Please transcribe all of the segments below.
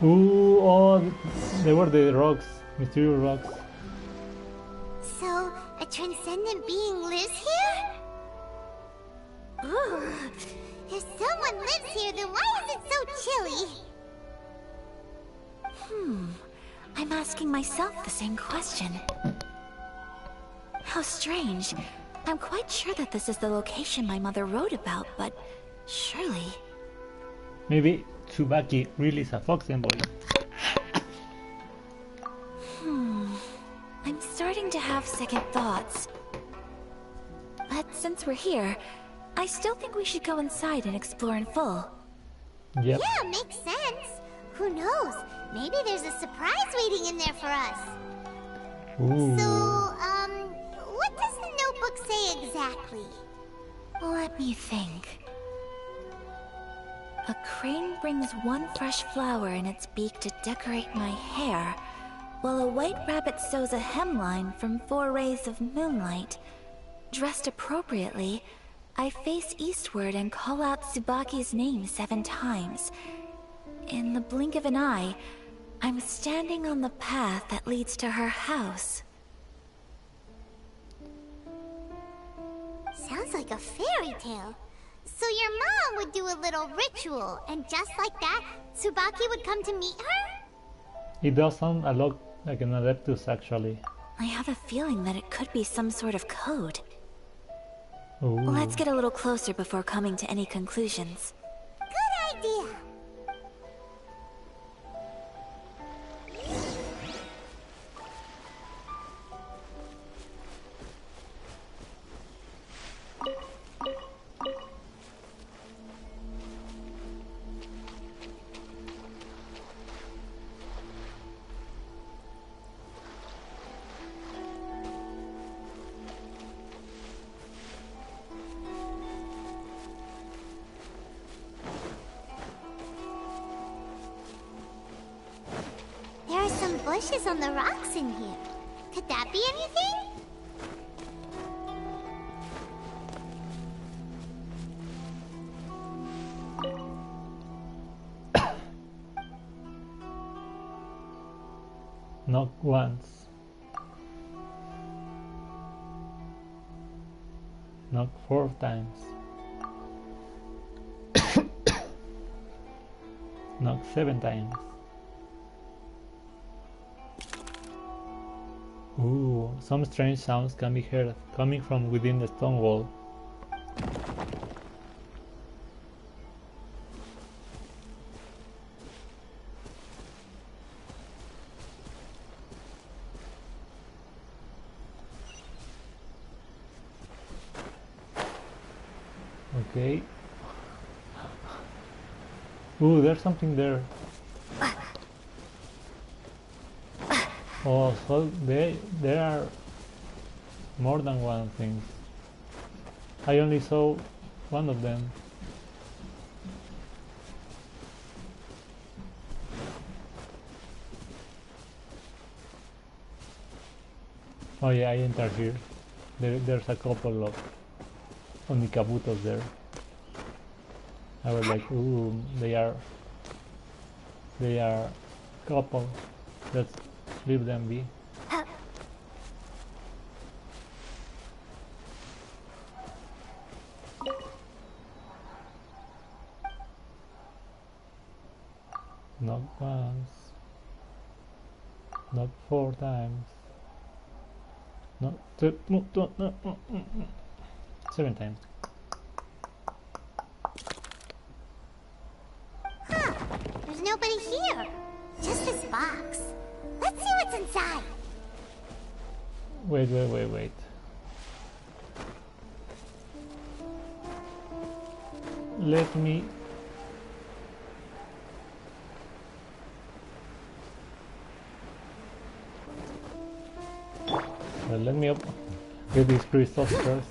Ooh, oh, they were the rocks, mysterious rocks. So, a transcendent being lives here? Ooh. If someone lives here, then why is it so chilly? I'm asking myself the same question. How strange. I'm quite sure that this is the location my mother wrote about, but surely... Maybe Tsubaki really is a fox envoy. I'm starting to have second thoughts. But since we're here, I still think we should go inside and explore in full. Yep. Yeah, makes sense. Who knows? Maybe there's a surprise waiting in there for us. Ooh. So, what does the notebook say exactly? Let me think. A crane brings one fresh flower in its beak to decorate my hair, while a white rabbit sews a hemline from 4 rays of moonlight. Dressed appropriately, I face eastward and call out Tsubaki's name 7 times. In the blink of an eye, I'm standing on the path that leads to her house. Sounds like a fairy tale. So your mom would do a little ritual, and just like that, Tsubaki would come to meet her? It does sound a lot like an Adeptus, actually. I have a feeling that it could be some sort of code. Ooh. Let's get a little closer before coming to any conclusions. Good idea. There are some bushes on the rocks in here. Could that be anything? Knock once. Knock 4 times. Knock 7 times. Ooh, some strange sounds can be heard coming from within the stone wall. Okay. Ooh, there's something there. Oh, so there are more than one thing. I only saw one of them. Oh yeah, I entered here. There's a couple of onikabutos there. I was like, ooh, they are couple. Let's leave them be. Not once, not 4 times, not 7 times. Huh. There's nobody here. Just this box. Let's see what's inside. Wait. Let me... Well, let me get these crystals first.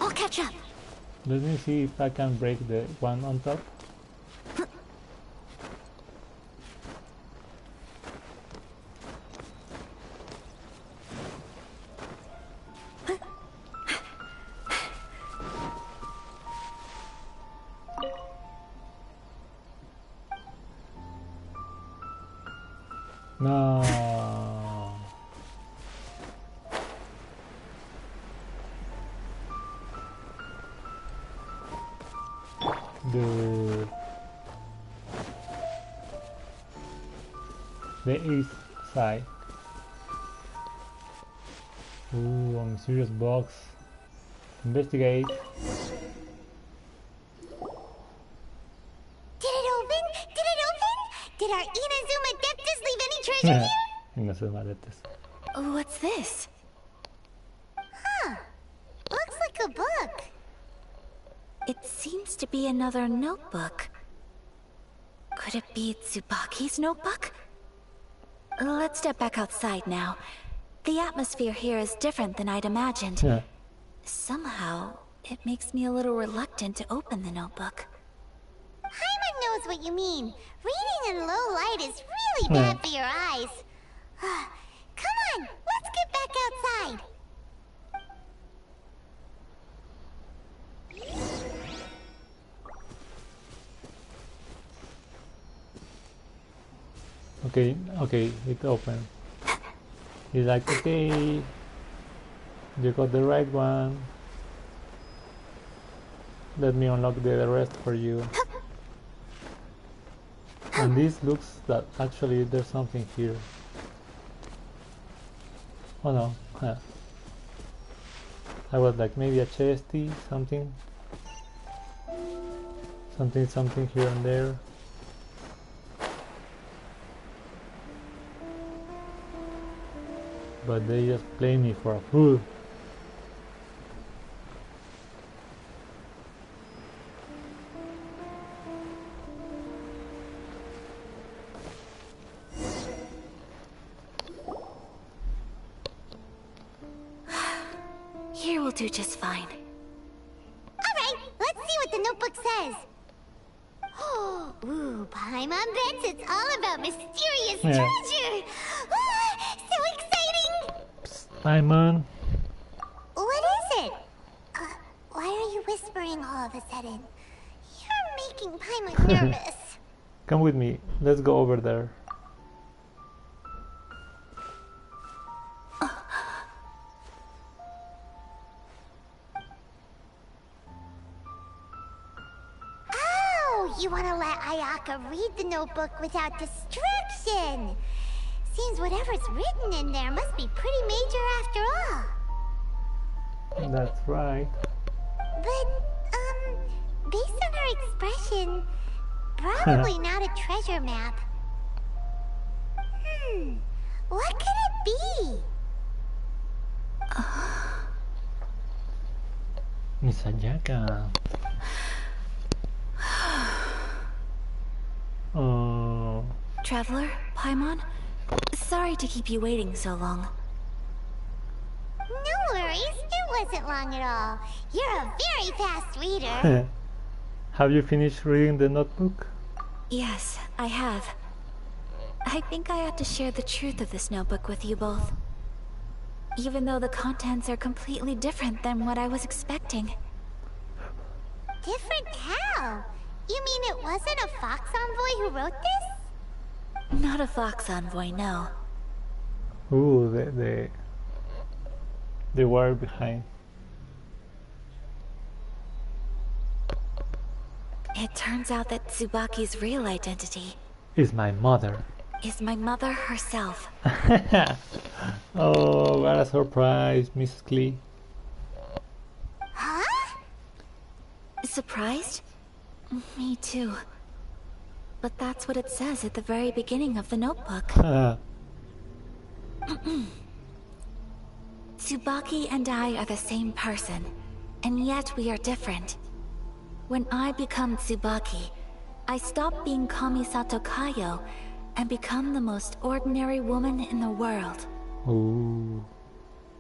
I'll catch up. Let me see if I can break the one on top. No. The east side. Ooh, a mysterious box. Investigate. Did it open? Did it open? Did our Inazuma Adeptus leave any treasure here? Inazuma Adeptus. What's this? Huh. Looks like a book. It seems to be another notebook. Could it be Tsubaki's notebook? Let's step back outside now. The atmosphere here is different than I'd imagined. Yeah. Somehow, it makes me a little reluctant to open the notebook. Paimon knows what you mean. Reading in low light is really bad for your eyes. Come on, let's get back outside. Okay, it opened. He's like, okay, you got the right one. Let me unlock the rest for you. And this looks that actually there's something here. Oh no, I was like maybe a chesty, something here and there. But they just play me for a fool. Here will do just fine. Alright, let's see what the notebook says. Ooh, Paimon bets it's all about mysterious treasure. So exciting! Psst, Paimon. What is it? Why are you whispering all of a sudden? You're making Paimon nervous. Come with me. Let's go over there. You want to let Ayaka read the notebook without distraction. Seems whatever's written in there must be pretty major after all. That's right. But, based on her expression, probably not a treasure map. What could it be? Miss Ayaka. Oh. Traveler, Paimon? Sorry to keep you waiting so long. No worries, it wasn't long at all. You're a very fast reader. Have you finished reading the notebook? Yes, I have. I think I ought to share the truth of this notebook with you both. Even though the contents are completely different than what I was expecting. Different how? You mean it wasn't a Fox Envoy who wrote this? Not a Fox Envoy, no. Ooh, the wire behind. It turns out that Tsubaki's real identity Is my mother. is my mother herself. Oh, what a surprise, Miss Klee. Huh? Surprised? Me too. But that's what it says at the very beginning of the notebook. Tsubaki and I are the same person, and yet we are different. When I become Tsubaki, I stop being Kamisato Kayo and become the most ordinary woman in the world. Ooh.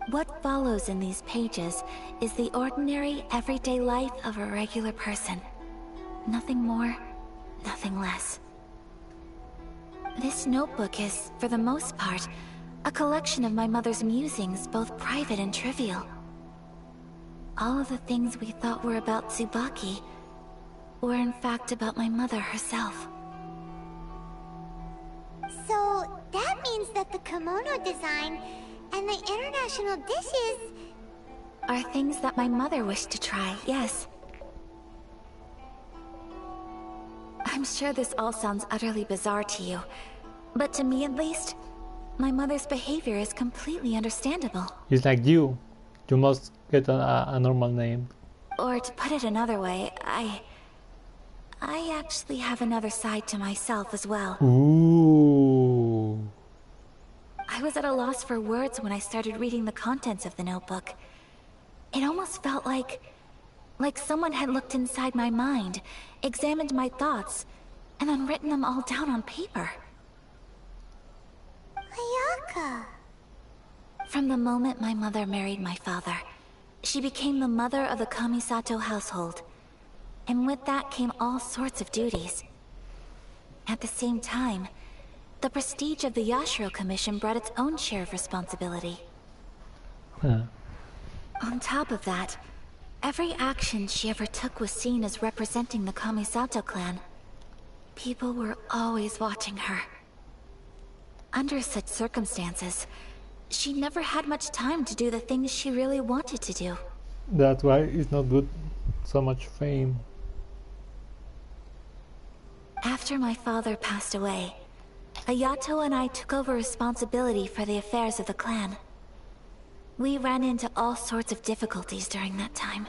What follows in these pages is the ordinary, everyday life of a regular person. Nothing more, nothing less. This notebook is, for the most part, a collection of my mother's musings, both private and trivial. All of the things we thought were about Tsubaki were in fact about my mother herself. So, that means that the kimono design and the international dishes are things that my mother wished to try, yes. I'm sure this all sounds utterly bizarre to you, but to me at least, my mother's behavior is completely understandable. It's like you. You must get a normal name. Or to put it another way, I actually have another side to myself as well. Ooh. I was at a loss for words when I started reading the contents of the notebook. It almost felt like someone had looked inside my mind, examined my thoughts, and then written them all down on paper. Ayaka. From the moment my mother married my father, she became the mother of the Kamisato household. And with that came all sorts of duties. At the same time, the prestige of the Yashiro Commission brought its own share of responsibility. Huh. On top of that, every action she ever took was seen as representing the Kamisato clan. People were always watching her. Under such circumstances, she never had much time to do the things she really wanted to do. That's why it's not good, so much fame. After my father passed away, Ayato and I took over responsibility for the affairs of the clan. We ran into all sorts of difficulties during that time.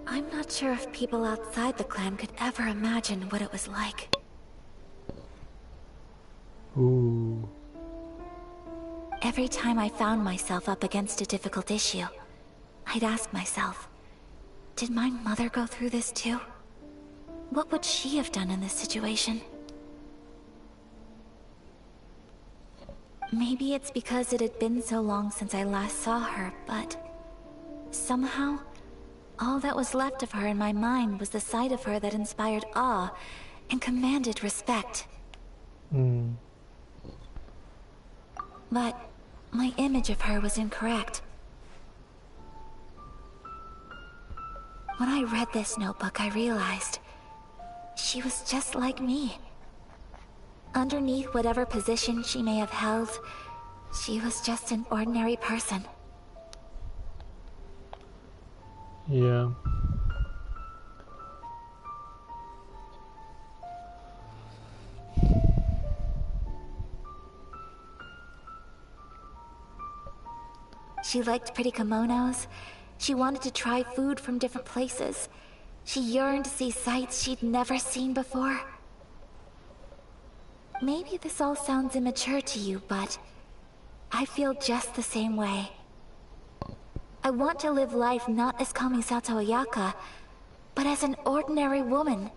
I'm not sure if people outside the clan could ever imagine what it was like. Ooh. Every time I found myself up against a difficult issue, I'd ask myself, did my mother go through this too? What would she have done in this situation? Maybe it's because it had been so long since I last saw her, but somehow, all that was left of her in my mind was the side of her that inspired awe and commanded respect. But my image of her was incorrect. When I read this notebook, I realized she was just like me. Underneath whatever position she may have held, she was just an ordinary person. Yeah. She liked pretty kimonos. She wanted to try food from different places. She yearned to see sights she'd never seen before. Maybe this all sounds immature to you, but I feel just the same way. I want to live life not as Kamisato Ayaka, but as an ordinary woman.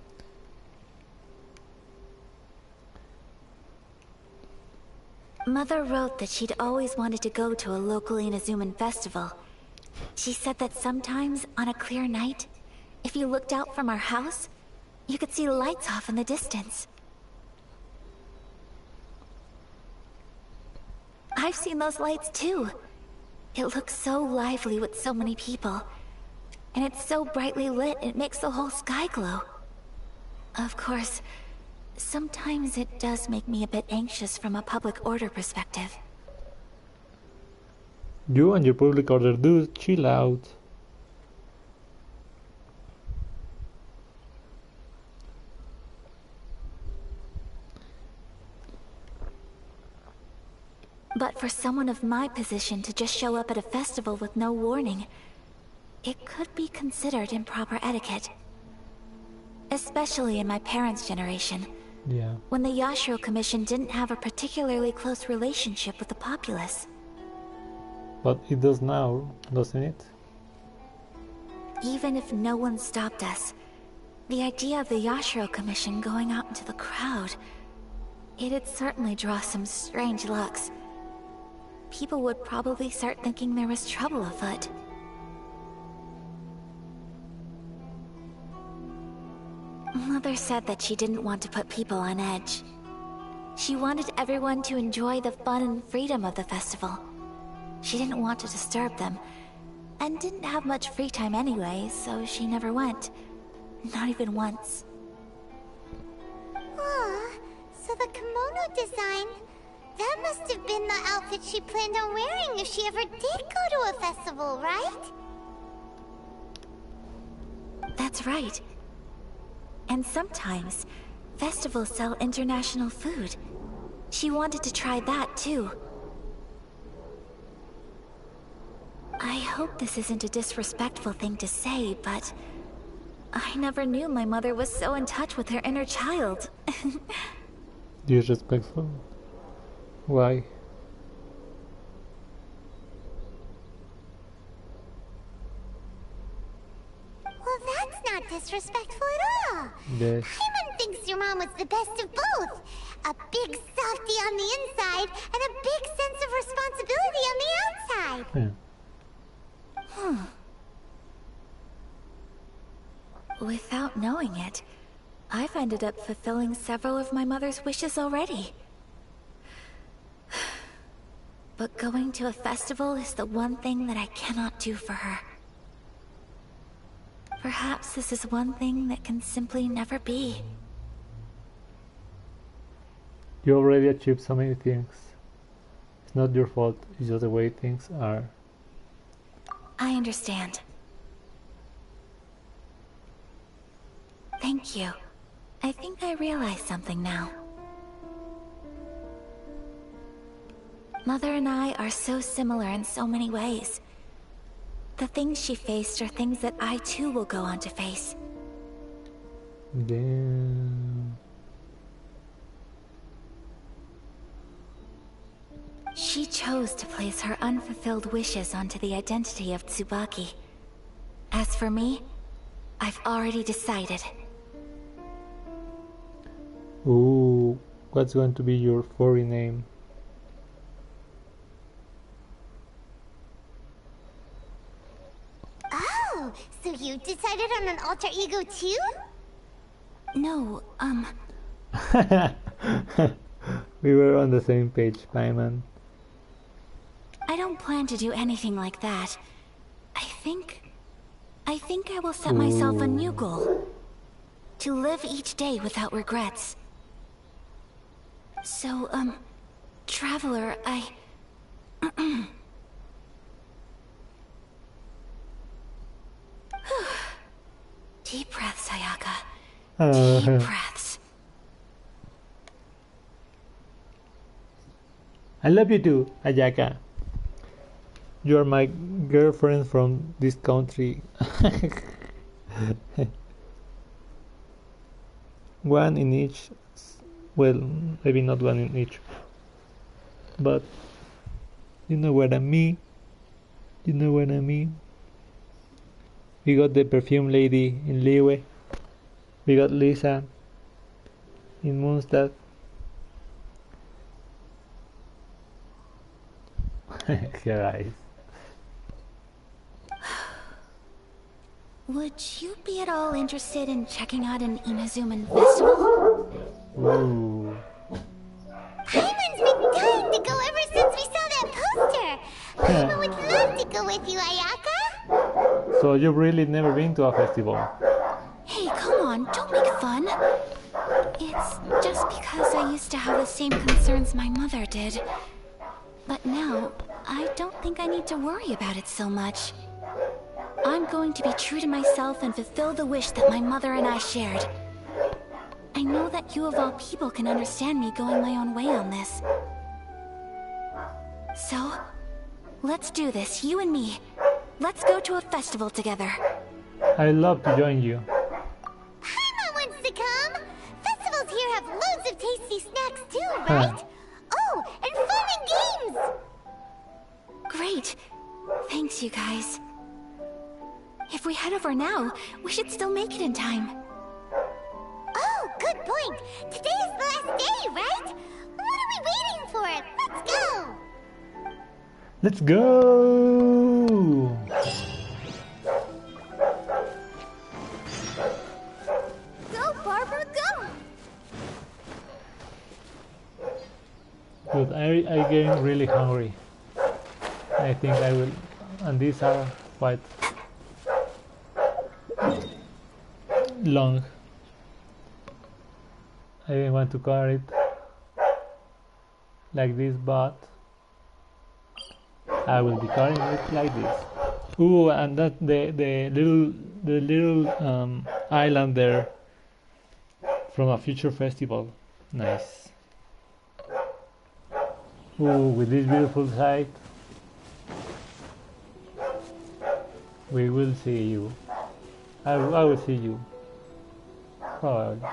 Mother wrote that she'd always wanted to go to a local Inazuman festival. She said that sometimes, on a clear night, if you looked out from our house, you could see lights off in the distance. I've seen those lights too. It looks so lively with so many people. And it's so brightly lit, it makes the whole sky glow. Of course, sometimes it does make me a bit anxious from a public order perspective. You and your public order, dude, chill out. But for someone of my position to just show up at a festival with no warning, it could be considered improper etiquette. Especially in my parents' generation, Yeah. when the Yashiro Commission didn't have a particularly close relationship with the populace. But it does now, doesn't it? Even if no one stopped us, the idea of the Yashiro Commission going out into the crowd, it'd certainly draw some strange looks. People would probably start thinking there was trouble afoot. Mother said that she didn't want to put people on edge. She wanted everyone to enjoy the fun and freedom of the festival. She didn't want to disturb them, and didn't have much free time anyway, so she never went. Not even once. Aw, so the kimono design, That must have been the outfit she planned on wearing if she ever did go to a festival, right? That's right. And sometimes, festivals sell international food. She wanted to try that too. I hope this isn't a disrespectful thing to say, but I never knew my mother was so in touch with her inner child. Disrespectful? Why? Well, that's not disrespectful at all. Yes. Paimon thinks your mom was the best of both. A big softy on the inside and a big sense of responsibility on the outside. Yeah. Without knowing it, I've ended up fulfilling several of my mother's wishes already. But going to a festival is the one thing that I cannot do for her. Perhaps this is one thing that can simply never be. You already achieved so many things. It's not your fault, it's just the way things are. I understand. Thank you. I think I realize something now. Mother and I are so similar in so many ways. The things she faced are things that I too will go on to face. Damn. She chose to place her unfulfilled wishes onto the identity of Tsubaki. As for me, I've already decided. Ooh, what's going to be your furry name? Oh, so you decided on an alter ego too? No, We were on the same page, Paimon. I don't plan to do anything like that. I think I will set myself a new goal. To live each day without regrets. So, Traveler, Deep breaths, Ayaka. Deep breaths. I love you too, Ayaka. You are my girlfriend from this country. One in each. Well, maybe not one in each. But you know what I mean. You know what I mean. We got the perfume lady in Liyue. We got Lisa in Mondstadt. Her eyes. Would you be at all interested in checking out an Inazuman festival? Ooh. Paimon's been dying to go ever since we saw that poster. Paimon would love to go with you, Ayaka. So you've really never been to a festival? Hey, come on, don't make fun. It's just because I used to have the same concerns my mother did. But now, I don't think I need to worry about it so much. I'm going to be true to myself and fulfill the wish that my mother and I shared. I know that you of all people can understand me going my own way on this. So, let's do this, you and me. Let's go to a festival together. I'd love to join you. Paimon wants to come. Festivals here have loads of tasty snacks too, right? Oh, and fun and games. Great. Thanks, you guys. If we head over now, we should still make it in time. Oh, good point. Today is the last day, right? What are we waiting for? Let's go. Let's go! Go, Barbara, go. Good, I getting really hungry. I think I will, and these are quite long. I didn't want to cover it. like this, but I will be cutting it like this. Ooh, and that the little island there from a future festival. Nice. Ooh, with this beautiful sight, we will see you. I will see you. Probably.